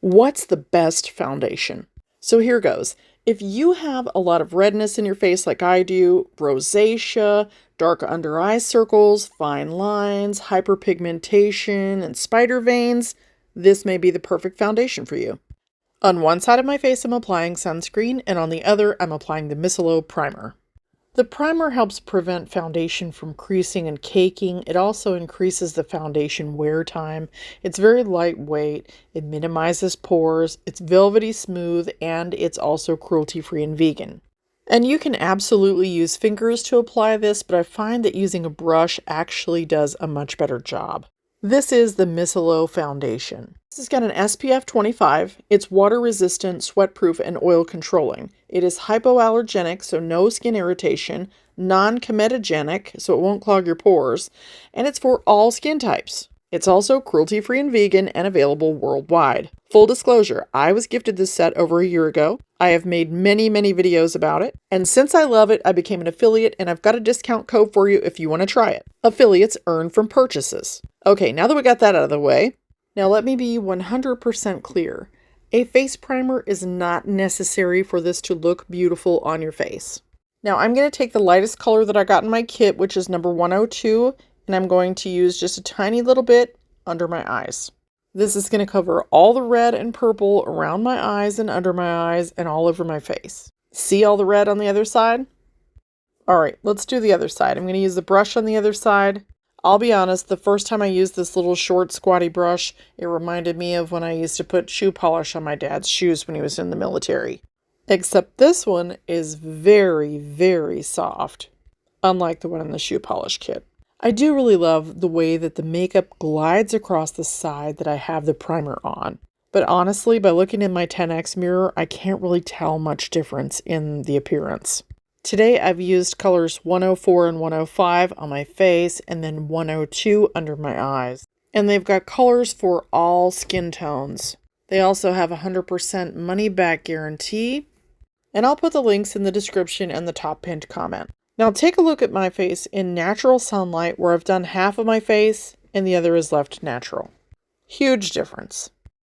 What's the best foundation? So here goes. If you have a lot of redness in your face like I do, rosacea, dark under eye circles, fine lines, hyperpigmentation, and spider veins, this may be the perfect foundation for you. On one side of my face, I'm applying sunscreen, and on the other, I'm applying the Micellar primer. The primer helps prevent foundation from creasing and caking. It also increases the foundation wear time. It's very lightweight. It minimizes pores. It's velvety smooth, and it's also cruelty-free and vegan. And you can absolutely use fingers to apply this, but I find that using a brush actually does a much better job. This is the Micellar foundation. This has got an SPF 25. It's water resistant, sweat proof, and oil controlling. It is hypoallergenic, so no skin irritation, non-comedogenic, so it won't clog your pores, and it's for all skin types. It's also cruelty-free and vegan and available worldwide. Full disclosure, I was gifted this set over a year ago. I have made many videos about it, and since I love it, I became an affiliate, and I've got a discount code for you if you want to try it. Affiliates earn from purchases. Okay, now that we got that out of the way, now let me be 100% clear. A face primer is not necessary for this to look beautiful on your face. Now I'm going to take the lightest color that I got in my kit, which is number 102, and I'm going to use just a tiny little bit under my eyes. This is going to cover all the red and purple around my eyes and under my eyes and all over my face. See all the red on the other side? Alright, let's do the other side. I'm going to use the brush on the other side. I'll be honest, the first time I used this little short squatty brush, it reminded me of when I used to put shoe polish on my dad's shoes when he was in the military. Except this one is very soft, unlike the one in the shoe polish kit. I do really love the way that the makeup glides across the side that I have the primer on. But honestly, by looking in my 10x mirror, I can't really tell much difference in the appearance. Today I've used colors 104 and 105 on my face and then 102 under my eyes. And they've got colors for all skin tones. They also have a 100% money back guarantee. And I'll put the links in the description and the top pinned comment. Now take a look at my face in natural sunlight where I've done half of my face and the other is left natural. Huge difference.